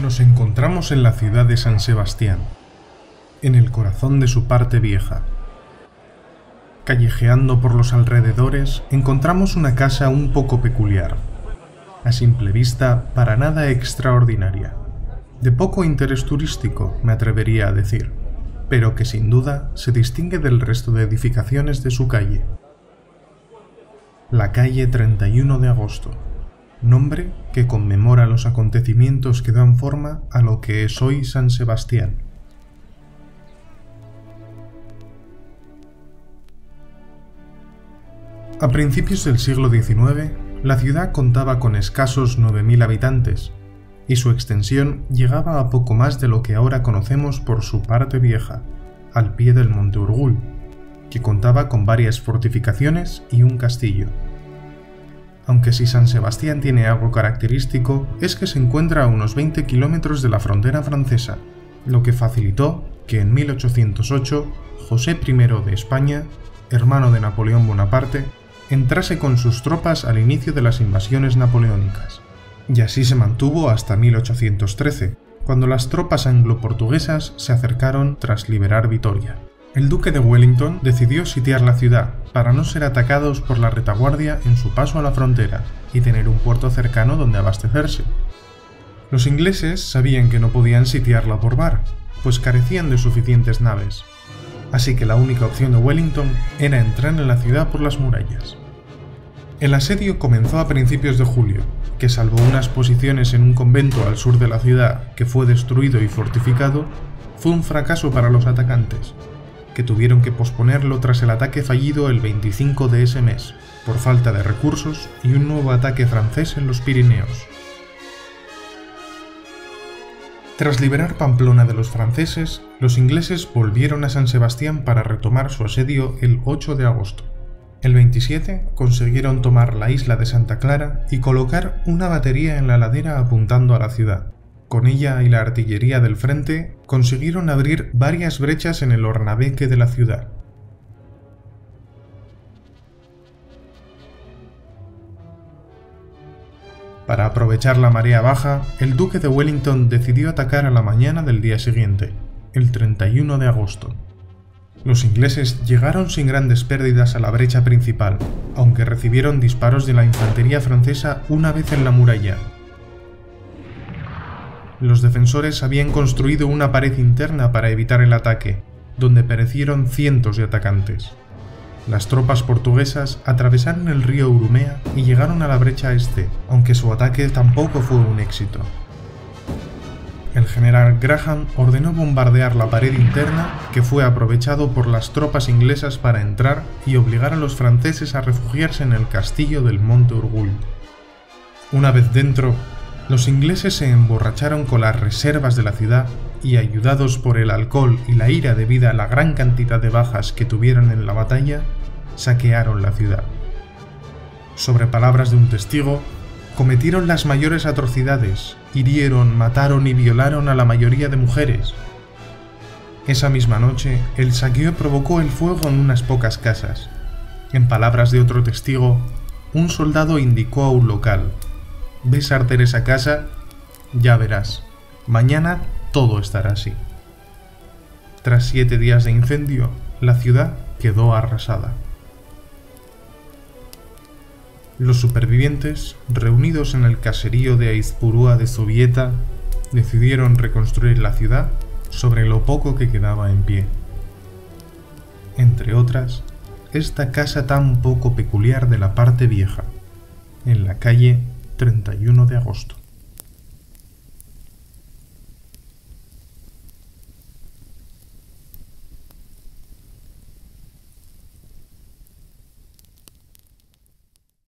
Nos encontramos en la ciudad de San Sebastián, en el corazón de su parte vieja. Callejeando por los alrededores, encontramos una casa un poco peculiar, a simple vista para nada extraordinaria, de poco interés turístico, me atrevería a decir, pero que sin duda se distingue del resto de edificaciones de su calle. La calle 31 de Agosto, nombre que conmemora los acontecimientos que dan forma a lo que es hoy San Sebastián. A principios del siglo XIX, la ciudad contaba con escasos 9.000 habitantes, y su extensión llegaba a poco más de lo que ahora conocemos por su parte vieja, al pie del Monte Urgell, que contaba con varias fortificaciones y un castillo. Aunque si San Sebastián tiene algo característico, es que se encuentra a unos 20 kilómetros de la frontera francesa, lo que facilitó que en 1808 José I de España, hermano de Napoleón Bonaparte, entrase con sus tropas al inicio de las invasiones napoleónicas, y así se mantuvo hasta 1813, cuando las tropas anglo-portuguesas se acercaron tras liberar Vitoria. El duque de Wellington decidió sitiar la ciudad para no ser atacados por la retaguardia en su paso a la frontera y tener un puerto cercano donde abastecerse. Los ingleses sabían que no podían sitiarla por mar, pues carecían de suficientes naves, así que la única opción de Wellington era entrar en la ciudad por las murallas. El asedio comenzó a principios de julio, que salvo unas posiciones en un convento al sur de la ciudad que fue destruido y fortificado, fue un fracaso para los atacantes, que tuvieron que posponerlo tras el ataque fallido el 25 de ese mes, por falta de recursos y un nuevo ataque francés en los Pirineos. Tras liberar Pamplona de los franceses, los ingleses volvieron a San Sebastián para retomar su asedio el 8 de agosto. El 27 consiguieron tomar la isla de Santa Clara y colocar una batería en la ladera apuntando a la ciudad. Con ella y la artillería del frente consiguieron abrir varias brechas en el hornabeque de la ciudad. Para aprovechar la marea baja, el duque de Wellington decidió atacar a la mañana del día siguiente, el 31 de agosto. Los ingleses llegaron sin grandes pérdidas a la brecha principal, aunque recibieron disparos de la infantería francesa una vez en la muralla. Los defensores habían construido una pared interna para evitar el ataque, donde perecieron cientos de atacantes. Las tropas portuguesas atravesaron el río Urumea y llegaron a la brecha este, aunque su ataque tampoco fue un éxito. El general Graham ordenó bombardear la pared interna, que fue aprovechado por las tropas inglesas para entrar y obligar a los franceses a refugiarse en el castillo del Monte Urgell. Una vez dentro, los ingleses se emborracharon con las reservas de la ciudad y, ayudados por el alcohol y la ira debida a la gran cantidad de bajas que tuvieron en la batalla, saquearon la ciudad. Sobre palabras de un testigo, cometieron las mayores atrocidades, hirieron, mataron y violaron a la mayoría de mujeres. Esa misma noche, el saqueo provocó el fuego en unas pocas casas. En palabras de otro testigo, un soldado indicó a un local: ¿ves arder esa casa? Ya verás, mañana todo estará así. Tras 7 días de incendio, la ciudad quedó arrasada. Los supervivientes, reunidos en el caserío de Aizpurua de Zubieta, decidieron reconstruir la ciudad sobre lo poco que quedaba en pie. Entre otras, esta casa tan poco peculiar de la parte vieja, en la calle 31 de agosto.